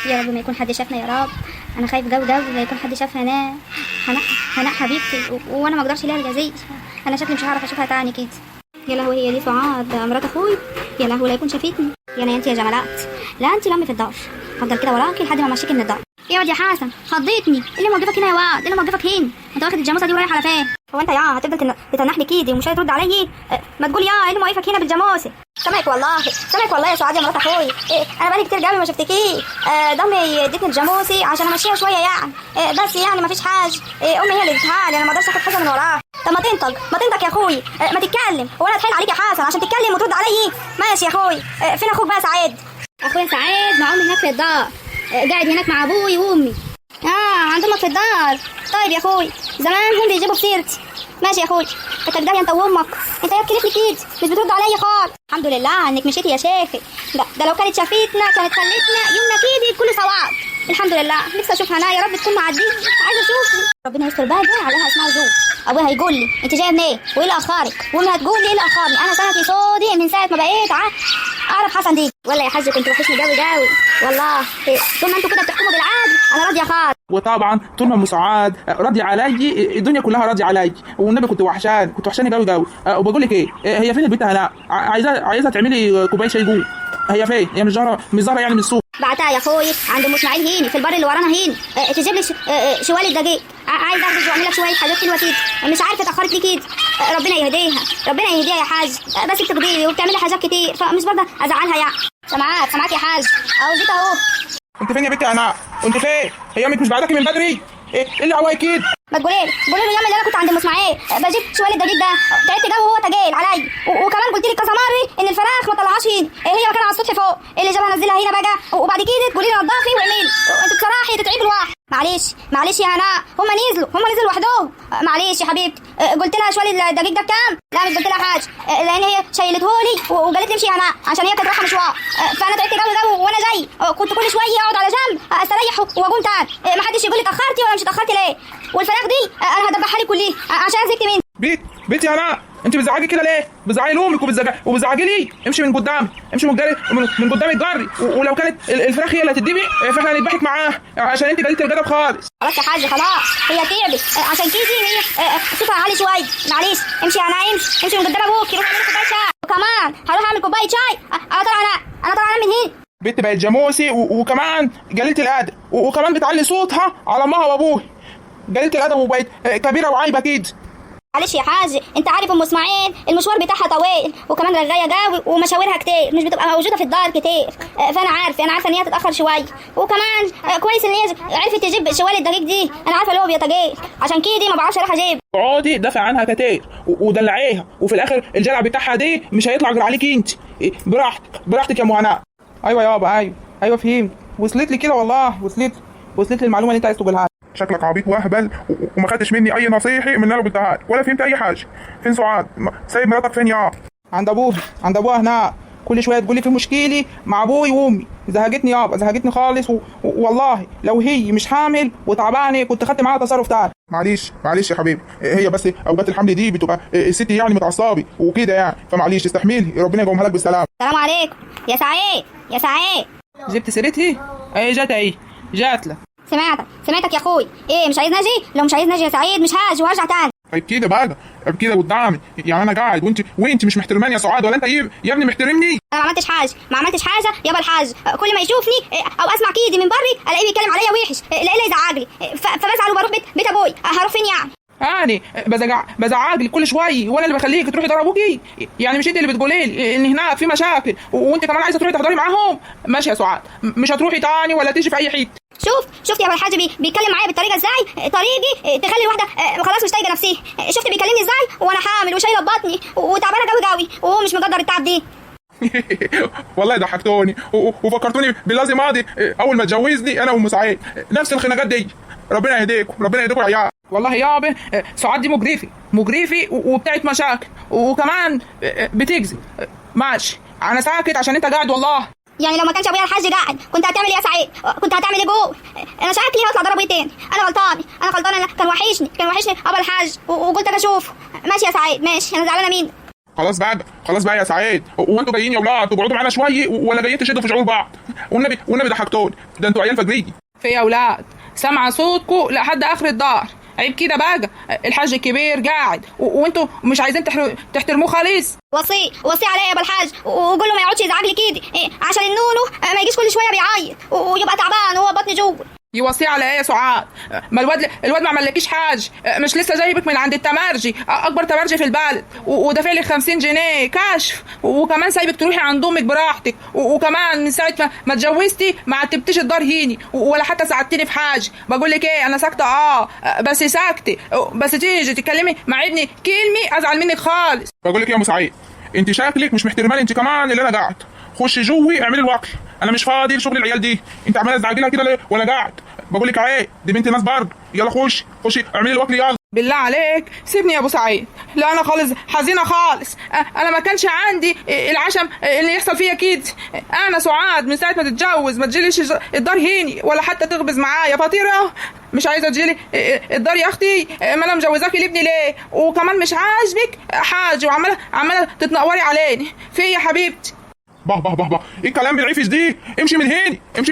يا رب ما يكون حد شافنا يا رب. انا خايف جو لا يكون حد شاف هناء حبيبتي وانا ما اقدرش لها الجزيء. انا شكلي مش هعرف اشوفها تاني كده. يا لهوي، هي دي سعاد مرات اخوي؟ يا لهوي لا يكون شافتني. يا انت يا جمالات، لا انت لامي في الدار، هفضل كده وراكي لحد ما امشيكي من الدار. اقعد يا حسن، خضيتني. ايه اللي موقفك هنا يا واد؟ ايه اللي موقفك هنا؟ انت واخد الجاموسه دي ورايح على فين؟ هو انت يا هتفضل تتنح لي كده ومش هترد عليا؟ ما تقول يا ايه اللي موقفك هنا بالجاموسه؟ سامعك والله يا سعاد يا مرات اخوي. انا بقالي كتير قوي ما شفتكيه. ضمي ادتني الجاموسه عشان امشيها شويه يعني. بس يعني ما فيش حاجه. امي هي اللي ادتها لي، انا ما اقدرش اخد حاجه من وراها. طب ما تنطق يا اخوي. ما تتكلم. هو انا اتحايل عليك يا حسن عشان تتكلم وترد عليا؟ ماشي يا اخوي. فين اخوك بقى سعيد؟ اخويا سعيد مع امي هناك في الدار، قاعد هناك مع ابوي وامي. عند امك في الدار. طيب يا اخوي، زمان هم بيجيبوا بسيرتي. ماشي يا اخوي. انت كده انت وامك، انت يا بكلفني كده مش بترد عليا خالص. الحمد لله انك مشيتي يا شيخي. ده لو كانت شافتنا كانت خلتنا يومنا كده بكل سواد. الحمد لله. نفسي اشوفها انا يا رب تكون معديه. عايزه اشوفها. ربنا يستر بقى. دي عليها اسمها جو. ابويا هيقول لي انت جايه منين وايه اللي اخرك، وامي هتقول لي ايه اللي اخرني. انا سنتي صودي من ساعه ما بقيت اعرف حسن دي. ولا يا حاج كنت وحشني قوي والله. طول ما انتوا كده بتحكموا بالعدل انا راضيه خالص. وطبعا طول ما ام سعاد راضيه علي الدنيا كلها راضيه علي. والنبي كنت وحشاني قوي. وبقول لك ايه، هي فين البنت هناء؟ عايزه تعملي كوبايه شاي جوه. هي فين؟ هي مش ظاهره يعني من السوق. بعتها يا اخوي عند ام اسماعيل هيني في البر اللي ورانا هيني. تجيب لي شوال دقيق. عايز اخبز واعمل لك شويه حاجات حلوه كده. مش عارفه اتاخرت لي كده. ربنا يهديها يا حاج. بس بتقضي لي وبتعملي حاجات كتير فمش برضه ازعلها يعني. سامعاك يا حاج. اهو جيت اهو. انت فين يا بنتي هناء؟ انت فين؟ هي امك مش بعدكي من بدري؟ ايه اللي عواي كده؟ ما تقولي له يا عم اللي انا كنت عند ام اسماعيل بجيب شوال الدقيق ده. تعبت جو وهو تجيل علي. وكمان قلت لك كذا مره ان الفراخ ما طلعهاش هنا. هي مكانها على السطح فوق. اللي جابها نزلها هنا بقى. وبعد كده تقولي لي نضفي واعملي. انت بصراحه تتعبي الواحد. معلش يا هناء. هم نزلوا لوحدهم. معلش يا حبيبتي. قلت لها شوال الدقيق ده بكام؟ لا مش قلت لها حاجه، لان هي شايلتهولي وقالت لي امشي يا هناء عشان هي كانت رايحه مشوار. فانا تعبت قوي وانا جاي. كنت كل شويه اقعد على جنب استريح واقوم تاني. ما حدش يقول لي اتاخرتي ولا مش اتاخرتي ليه. والفراخ دي انا هدبحها لك كلها عشان زهقت منها. بنتي هناء، انت بتزعجي كده ليه؟ بتزعجي لامك وبتزعجي لي. امشي من قدامي من قدامي الجري. ولو كانت الفراخ هي اللي هتدبي فاحنا هنذبحك معاها عشان انت قليله الجدب خالص. خلاص يا حاج خلاص. هي تعبت عشان كده هي صوتها عالي شويه. معلش امشي يا هناء. امشي من قدام ابوك. روح اعمل كوبايه شاي. وكمان هروح اعمل كوبايه شاي. انا طالعه من هنا. بنت بقت جاموسي وكمان قليله الادب وكمان بتعلي صوتها على امها وابوها. قليله الادب وبقت كبيره وعايبه كده. معلش يا حاج، انت عارف ام اسماعيل المشوار بتاعها طويل وكمان رغايه قوي ومشاورها كتير مش بتبقى موجوده في الدار كتير. فانا عارفه ان هي تتاخر شويه. وكمان كويس ان هي عرفت تجيب شوال الدقيق دي. انا عارفه اللي هو بيتجيل عشان كده ما بعرفش اروح اجيب. اقعدي دافع عنها كتير ودلعيها وفي الاخر الجلع بتاعها دي مش هيطلع غير عليكي انت. براحتك يا ام هناء. ايوه يابا ايوه فهمت. وصلت لي كده والله. وصلت لي المعلومه اللي انت عايز تقولها. شكلك عبيط واهبل وما خدتش مني اي نصيحه من اللي انا قلتها لك ولا فهمت اي حاجه. فين سعاد؟ سايب مراتك فين يا؟ عند ابوها هناك. كل شويه تقول لي في مشكله مع ابوي وامي. زهقتني يابا، زهقتني خالص. والله لو هي مش حامل وتعبانه كنت خدت معاها تصرف تاني. معلش يا حبيبي. هي بس اوقات الحمل دي بتبقى الست يعني متعصبه وكده يعني. فمعلش استحملي. ربنا يقومها لك بالسلامه. السلام عليكم يا سعيد. جبت سيرتي؟ جات لك. سمعتك يا اخوي. ايه مش عايز نجي؟ لو مش عايز نجي يا سعيد مش هاجي وهرجع تاني. طيب كده بقى. كده قدامي يعني انا قاعد وانت مش محترماني يا سعاد ولا انت يا ابني محترمني؟ انا ما عملتش حاجه يابا الحاج. كل ما يشوفني او اسمع كيدي من بري الاقيه بيتكلم عليا وحش. لا يزعق لي فبزعل وبروح بيت ابوي. هروح فين يعني؟ بزعق لي كل شويه وانا اللي بخليك تروحي تضرب ابوكي يعني. مش انت اللي بتقولي لي ان هناك في مشاكل وانت كمان عايزه تروحي تحضري معاهم؟ ماشي يا سعاد، مش هتروحي تاني ولا تيجي في اي حته. شفت يا ابو الحاج بيتكلم معايا بالطريقه ازاي؟ طريقي تخلي الواحده خلاص مش طايقه نفسها. شفت بيكلمني ازاي وانا حامل وشايله بطني وتعبانه قوي وهو مش مقدر التعب دي. والله ضحكتوني وفكرتوني باللازم ماضي اول ما اتجوزني انا وام سعيد. نفس الخناقات دي. ربنا يهديكم يا عيال. والله يابا سعاد دي مجرفي وبتاعت مشاكل وكمان بتجزي. ماشي انا ساكت عشان انت قاعد. والله يعني لو ما كانش ابويا الحاج قاعد كنت هتعمل ايه يا سعيد؟ كنت هتعمل ايه جوه؟ انا شكلي هطلع ضربه تاني. انا غلطانه. كان وحشني ابو الحاج وقلت اشوفه. ماشي يا سعيد ماشي. انا زعلانه منك. خلاص بقى خلاص بقى يا سعيد، وانتوا جايين يا ولاد تقعدوا معانا شويه ولا جايين تشدوا في شعور بعض؟ والنبي ضحكتوني، ده انتوا عيال فجريه. في يا اولاد سامعه صوتكم لحد اخر الدار، عيب كده بقى. الحاج الكبير قاعد وانتوا مش عايزين تحترموه خالص. وصي عليا يا ابو الحاج، وقول له ما يقعدش يزعج لي كده عشان النونو ما يجيش كل شويه بيعيط ويبقى تعبان وهو بطني جوه. يوصي على ايه يا سعاد؟ ما الواد ما عملكيش حاج، مش لسه جايبك من عند التمرجي، اكبر تمرجي في البلد، ودافع لك 50 جنيه كشف، وكمان سايبك تروحي عند امك براحتك، وكمان من ساعه ما اتجوزتي ما عتبتيش الدار هيني ولا حتى ساعدتيني في حاجه. بقول لك ايه، انا ساكته بس ساكته، بس تيجي تتكلمي مع ابني كلمه ازعل منك خالص. بقول لك ايه يا ام سعيد، انت شكلك مش محترماني انت كمان اللي انا قاعد. خشي جوي اعملي الوكل، انا مش فاضي لشغل العيال دي. انت عماله تزعجي لها كده ليه وانا قاعد؟ بقول لك ايه، دي بنت ناس برضه. يلا خشي اعملي الوكل يلا. بالله عليك سيبني يا ابو سعيد. لا انا خالص حزينه خالص، انا ما كانش عندي العشم اللي يحصل فيا كده. انا سعاد من ساعه ما تتجوز ما تجيليش الدار هيني ولا حتى تخبز معايا فطيره. مش عايزه تجيلي الدار يا اختي، ما انا مجوزاكي لابني ليه؟ وكمان مش عاجبك حاجه وعماله تتنقوري علينا في يا حبيبتي. با ايه الكلام بالعفش دي؟ امشي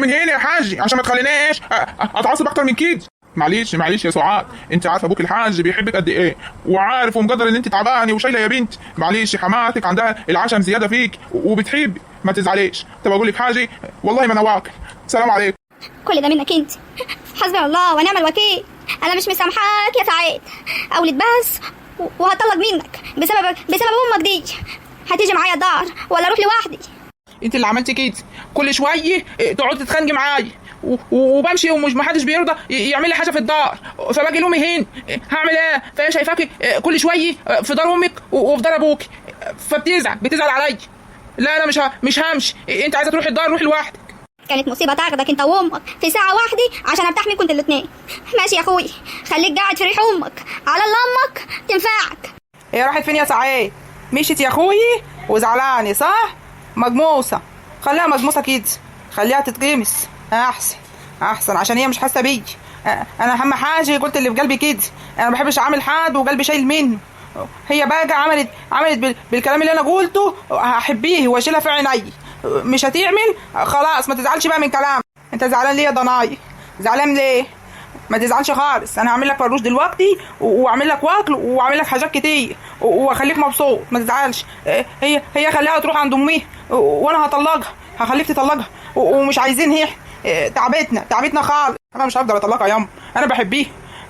من هنا يا حاج عشان ما تخليناش اتعصب اكتر من كده. معلش يا سعاد، انت عارفه ابوك الحاج بيحبك قد ايه، وعارف ومقدر ان انت تعبانه وشايله يا بنت. معلش حماتك عندها العشم زياده فيك وبتحب، ما تزعليش. طب اقول لك حاجه، والله ما انا واكل. سلام عليكم. كل ده منك انت، حسبي الله ونعم الوكيل. انا مش مسامحاك يا سعيد، اولد بس وهطلق منك بسبب امك دي. هتيجي معايا الدار ولا اروح لوحدي؟ انت اللي عملتي كده، كل شويه تقعدي تتخانقي معايا وبمشي ومش محدش بيرضى يعمل لي حاجه في الدار، فباجي لامي هنا هعمل ايه؟ فهي شايفاكي كل شويه في دار امك وفي دار ابوك، بتزعل عليا. لا انا مش همشي. انت عايزه تروحي الدار روحي لوحدك. كانت مصيبه تاخدك انت وامك في ساعه واحده عشان ارتاح منكم انتوا الاثنين. ماشي يا اخوي، خليك قاعد في ريح امك على الله امك تنفعك. هي راحت فين يا سعيد؟ مشيت يا اخوي وزعلانه صح؟ مجموسه، خليها مجموسه كده، خليها تتقمص احسن عشان هي مش حاسه بيا. انا اهم حاجه قلت اللي في قلبي كده، انا ما بحبش اعمل حد وقلبي شايل منه. هي بقى عملت بالكلام اللي انا قلته هحبيه واشيلها في عيني. مش هتعمل خلاص ما تزعلش بقى من كلام. انت زعلان ليه يا ضناي؟ زعلان ليه؟ ما تزعلش خالص، انا هعمل لك فروش دلوقتي واعمل لك واكل واعمل لك حاجات كتير واخليك مبسوط. ما تزعلش. هي خليها تروح عند امي وانا هطلقها، هخليك تطلقها ومش عايزين. هي تعبتنا خالص. انا مش هقدر اطلقها يا ام، انا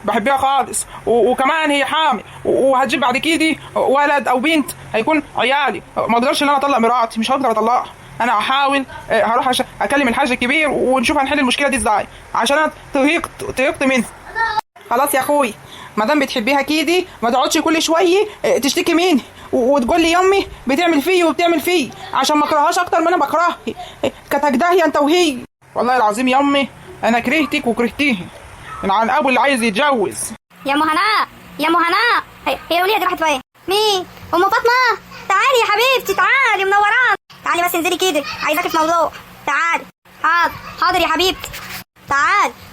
بحبيها خالص، وكمان هي حامل وهتجيب بعد كده ولد او بنت هيكون عيالي. ما اقدرش ان انا اطلق مراتي، مش هقدر اطلقها. انا هحاول هروح اكلم الحاج الكبير ونشوف هنحل المشكله دي ازاي، عشان انا طهقت منها. خلاص يا اخوي، ما دام بتحبيها كده ما تقعدش كل شويه تشتكي مني وتقول لي يامي بتعمل فيه وبتعمل فيه، عشان ما اكرههاش اكتر ما انا بكرهها. كانت هي انت وهي. والله العظيم يا امي انا كرهتك وكرهتيه من عن ابو اللي عايز يتجوز. يا ام هناء هي الوليه دي راحت فين؟ مين؟ ام فاطمه؟ تعالي يا حبيبتي، تعالي منوران. تعالي بس انزلي كده، عايزاكي في موضوع. تعالي. حاضر يا حبيبتي.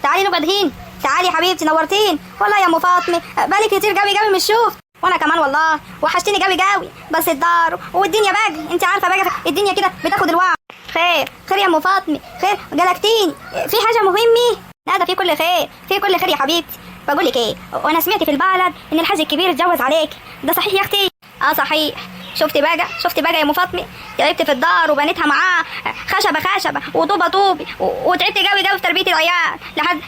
تعالي نقعد هنا. تعالي يا حبيبتي نورتين. والله يا ام فاطمه بالك كتير قوي مش شوف. وانا كمان والله وحشتني قوي، بس الدار والدنيا بقى انت عارفه بقى الدنيا كده بتاخد الوقت. خير يا ام فاطمه، خير قلقتيني. في حاجه مهمه؟ لا ده في كل خير يا حبيبتي. بقول لك ايه، وانا سمعت في البلد ان الحاج الكبير اتجوز عليك، ده صحيح يا اختي؟ صحيح. شفتي بقى يا ام فاطمه، تعبت في الدار وبنيتها معاه خشبه وطوبه وتعبت قوي في تربيه العيال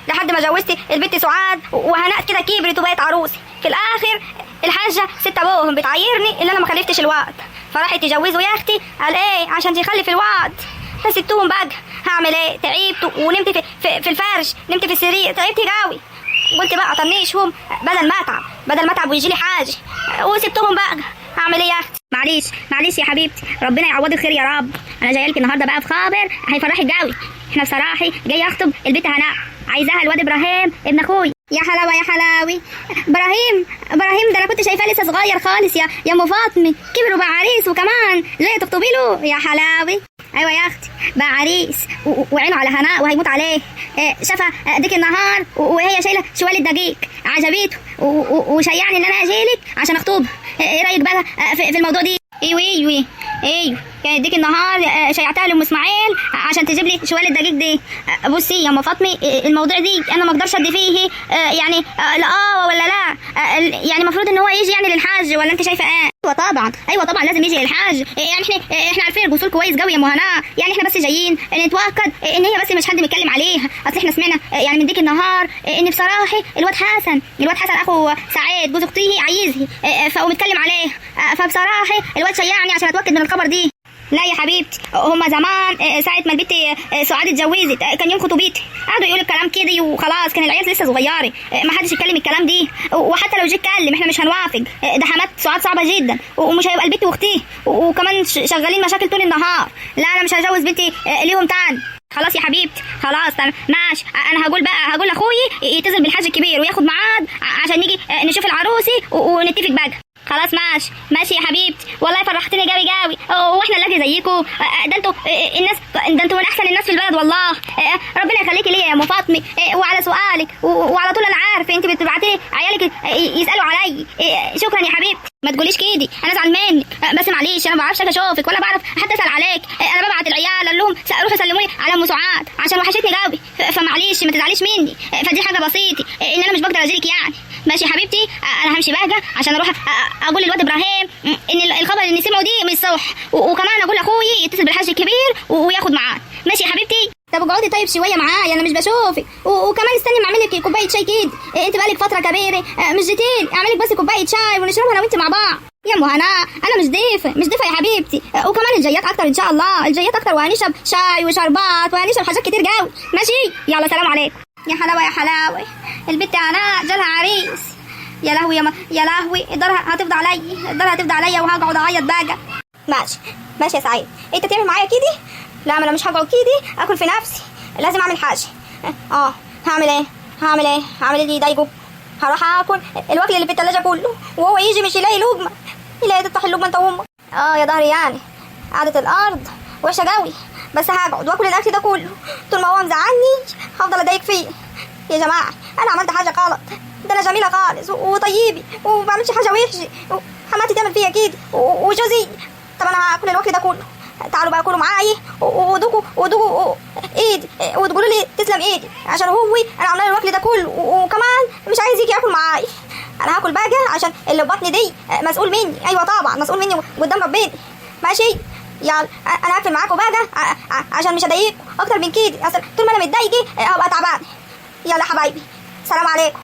لحد ما جوزتي البنت سعاد وهنأت كده كبرت وبقت عروسي. في الاخر الحاجه ست ابوهم بتعيرني اللي انا ما خلفتش الواد، فراحت تجوزوا يا اختي. قال ايه عشان تخلف الواد، فسبتهم بقى. هعمل ايه؟ تعبت ونمت في الفرش، نمت في السرير، تعبت قوي. قلت بقى اطنشهم بدل ما اتعب ويجي لي حاجه، وسبتهم بقى. هعمل ايه يا اختي؟ معلش يا حبيبتي، ربنا يعوضك خير يا رب. انا جايه لك النهارده بقى بخبر هيفرحك قوي. احنا بصراحه جاي اخطب البنت هناء، عايزاها الواد ابراهيم ابن اخوي. يا حلاوه ابراهيم ده انا كنت شايفاه لسه صغير خالص يا ام فاطمه، كبر وبقى عريس وكمان جايه تخطبي له. يا حلاوي. ايوه يا اختي بقى عريس وعينه على هناء وهيموت عليه. شافها ديك النهار وهي شايله شوال الدقيق، عجبته وشيعني ان انا اجيلك عشان اخطبها. ايه رايك بقى في الموضوع دي؟ ايوه كان يديك النهار شيعتها لام اسماعيل عشان تجيب لي شويه الدقيق دي. بصي يا ام فاطمه، الموضوع دي انا ما اقدرش ادي فيه يعني لا ولا لا. يعني المفروض ان هو يجي يعني للحاج، ولا انت شايفه ايه؟ ايوه طبعا لازم يجي للحاج. يعني احنا عارفين الجسور كويس قوي يا ام هناء. يعني احنا بس جايين نتواكد ان هي بس مش حد بيتكلم عليها. اصل احنا سمعنا يعني من ديك النهار ان بصراحه الواد حسن اخو سعيد جوز اختي عايزه، فقوم اتكلم عليه. فبصراحه الواد شيعني عشان اتواكد من الخبر دي. لا يا حبيبتي، هما زمان ساعة ما البت سعاد اتجوزت كان يوم خطوبتها قعدوا يقولوا الكلام كده وخلاص. كان العيال لسه صغيره، ما حدش يتكلم الكلام دي. وحتى لو جه اتكلم احنا مش هنوافق. ده حمات سعاد صعبه جدا، ومش هيبقى البت واختي، وكمان شغالين مشاكل طول النهار. لا انا مش هجوز بنتي ليهم تاني. خلاص يا حبيبتي خلاص ماشي. انا هقول لاخوي يتصل بالحاج الكبير وياخد ميعاد عشان نيجي نشوف العروسي ونتفق بقى. خلاص ماشي يا حبيبتي. والله فرحتني قوي. واحنا نلاقي زيكم. ده انتوا الناس، ده انتوا من احسن الناس في البلد والله. ربنا يخليكي ليا يا ام فاطمه. وعلى سؤالك وعلى طول انا عارفه انت بتبعتي عيالك يسالوا علي. شكرا يا حبيبتي. ما تقوليش كده، انا زعل منك. بس معلش انا ما بعرفش اجي اشوفك ولا بعرف حتى اسال عليك. انا ببعت العيال اقول لهم روحوا سلموا لي على ام سعاد عشان وحشتني قوي. فمعلش ما تزعليش مني. فدي حاجه بسيطه ان انا مش بقدر اجيلك يعني. ماشي يا حبيبتي. انا همشي بقى عشان اروح اقول للواد ابراهيم ان الخبر اللي سمعه دي مش صح. وكمان اقول لاخوي يتصل بالحاج الكبير وياخد معاه. ماشي يا حبيبتي. طب اقعدي طيب شويه معايا، انا مش بشوفك. وكمان استني ما اعمل لك كوبايه شاي كده. انت بقالك فتره كبيره مش جيتيلي. اعمل لك بس كوبايه شاي ونشربها انا وانت مع بعض. يا ام هناء انا مش ضيفه يا حبيبتي. وكمان الجايات اكتر ان شاء الله، الجايات اكتر، وهنشرب شاي وشربات وهنشرب حاجات كتير قوي. ماشي يلا سلام عليكم. يا حلاوه البنت هناء جالها عريس. يا لهوي يا لهوي، الدار هتفضى عليا وهقعد اعيط بقى. ماشي يا سعيد، انت تعمل معايا كده؟ لا ما انا مش هقعد كده اكل في نفسي، لازم اعمل حاجه. هعمل ايه اللي يضايقه؟ هروح اكل الوكل اللي في الثلاجه كله، وهو يجي مش يلاقي لقمه، يلاقي تفتح اللقمه انت وامك. يا ظهري يعني قعدة الارض وحشه قوي، بس هقعد واكل الاكل ده كله. طول ما هو مزعلني هفضل اضايق فيه. يا جماعه انا عملت حاجه غلط؟ ده انا جميله خالص وطيبي وما بعملش حاجه وحشه. حماتي تعمل فيا كده وجوزي. طب انا هاكل الوكل ده كله. تعالوا بقى كلوا معايا ودوقوا ايدي وتقولوا لي تسلم ايدي، عشان هو انا عامله الوكل ده كله وكمان مش عايز يجي ياكل معايا. انا هاكل بقى عشان اللي في بطني دي مسؤول مني. ايوه طبعا مسؤول مني قدام ربنا. ماشي يلا انا هقفل معاكم بقى عشان مش هضايقكم اكتر من كده. طول ما انا متضايقه هبقى تعبانه. يلا حبايبي سلام عليكم.